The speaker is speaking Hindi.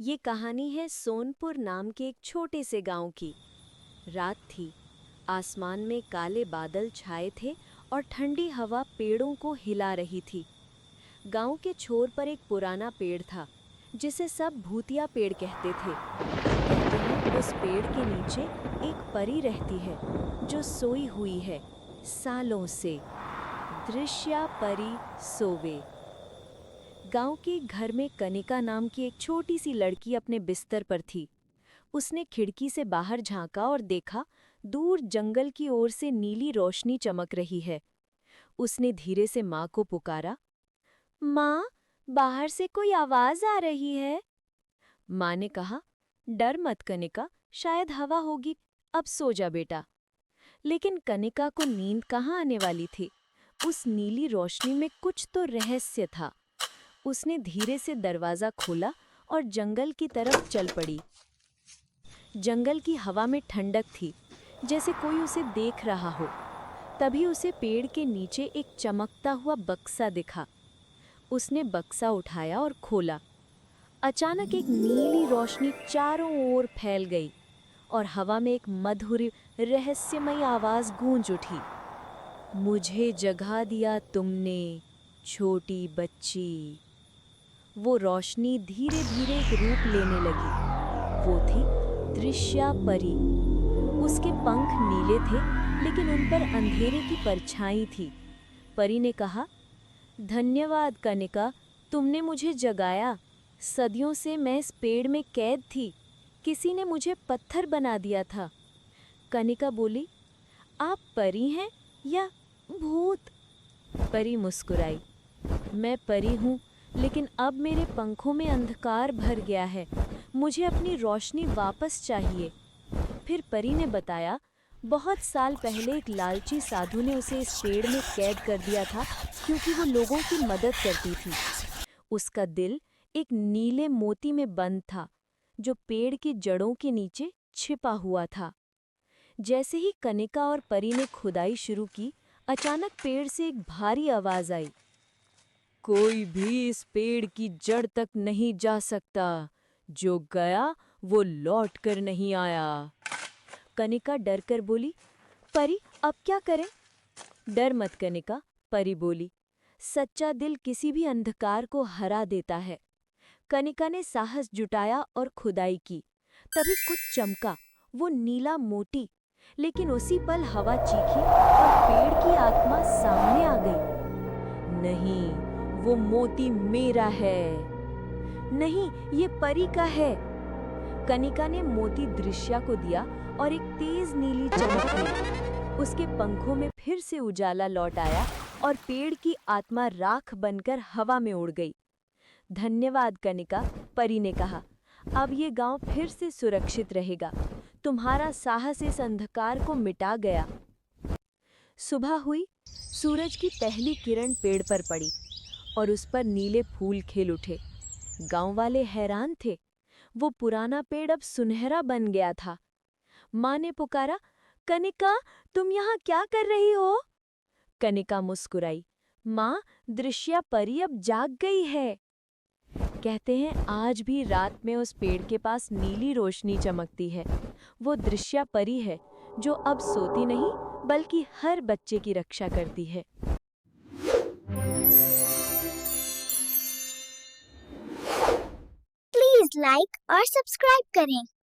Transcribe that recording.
ये कहानी है सोनपुर नाम के एक छोटे से गांव की। रात थी। आसमान में काले बादल छाए थे और ठंडी हवा पेड़ों को हिला रही थी। गांव के छोर पर एक पुराना पेड़ था जिसे सब भूतिया पेड़ कहते थे। कहते हैं उस पेड़ के नीचे एक परी रहती है जो सोई हुई है सालों से। दृश्या परी सोवे। गांव के घर में कनिका नाम की एक छोटी सी लड़की अपने बिस्तर पर थी। उसने खिड़की से बाहर झांका और देखा दूर जंगल की ओर से नीली रोशनी चमक रही है। उसने धीरे से माँ को पुकारा, माँ, बाहर से कोई आवाज आ रही है। माँ ने कहा, डर मत कनिका, शायद हवा होगी, अब सो जा बेटा। लेकिन कनिका को नींद कहाँ आने वाली थी। उस नीली रोशनी में कुछ तो रहस्य था। उसने धीरे से दरवाजा खोला और जंगल की तरफ चल पड़ी। जंगल की हवा में ठंडक थी, जैसे कोई उसे देख रहा हो। तभी उसे पेड़ के नीचे एक चमकता हुआ बक्सा दिखा। उसने बक्सा उठाया और खोला। अचानक एक नीली रोशनी चारों ओर फैल गई और हवा में एक मधुर रहस्यमयी आवाज गूंज उठी। मुझे जगा दिया तुमने, छोटी बच्ची। वो रोशनी धीरे धीरे एक रूप लेने लगी। वो थी दृश्या परी। उसके पंख नीले थे, लेकिन उन पर अंधेरे की परछाई थी। परी ने कहा, धन्यवाद कनिका, तुमने मुझे जगाया। सदियों से मैं इस पेड़ में कैद थी। किसी ने मुझे पत्थर बना दिया था। कनिका बोली, आप परी हैं या भूत? परी मुस्कुराई, मैं परी हूँ, लेकिन अब मेरे पंखों में अंधकार भर गया है। मुझे अपनी रोशनी वापस चाहिए। फिर परी ने बताया, बहुत साल पहले एक लालची साधु ने उसे इस पेड़ में कैद कर दिया था क्योंकि वो लोगों की मदद करती थी। उसका दिल एक नीले मोती में बंद था जो पेड़ की जड़ों के नीचे छिपा हुआ था। जैसे ही कनिका और परी ने खुदाई शुरू की, अचानक पेड़ से एक भारी आवाज आई, कोई भी इस पेड़ की जड़ तक नहीं जा सकता। जो गया वो लौट कर नहीं आया। कनिका डरकर बोली, परी, अब क्या करें? डर मत कनिका, परी बोली, सच्चा दिल किसी भी अंधकार को हरा देता है। कनिका ने साहस जुटाया और खुदाई की। तभी कुछ चमका, वो नीला मोती। लेकिन उसी पल हवा चीखी और पेड़ की आत्मा सामने आ गई। नहीं, वो मोती मेरा है। नहीं, ये परी का है। कनिका ने मोती दृश्या को दिया और एक तेज नीली चमक हुई। उसके पंखों में फिर से उजाला लौट आया और पेड़ की आत्मा राख बनकर हवा में उड़ गई। धन्यवाद कनिका, परी ने कहा, अब ये गांव फिर से सुरक्षित रहेगा। तुम्हारा साहस इस अंधकार को मिटा गया। सुबह हुई। सूरज की पहली किरण पेड़ पर पड़ी और उस पर नीले फूल खिल उठे। गांव वाले हैरान थे। वो पुराना पेड़ अब सुनहरा बन गया था। माँ ने पुकारा, कनिका, तुम यहाँ क्या कर रही हो? कनिका मुस्कुराई, माँ, दृश्या परी अब जाग गई है। कहते हैं आज भी रात में उस पेड़ के पास नीली रोशनी चमकती है। वो दृश्या परी है जो अब सोती नहीं बल्कि हर बच्चे की रक्षा करती है। प्लीज लाइक और सब्सक्राइब करें।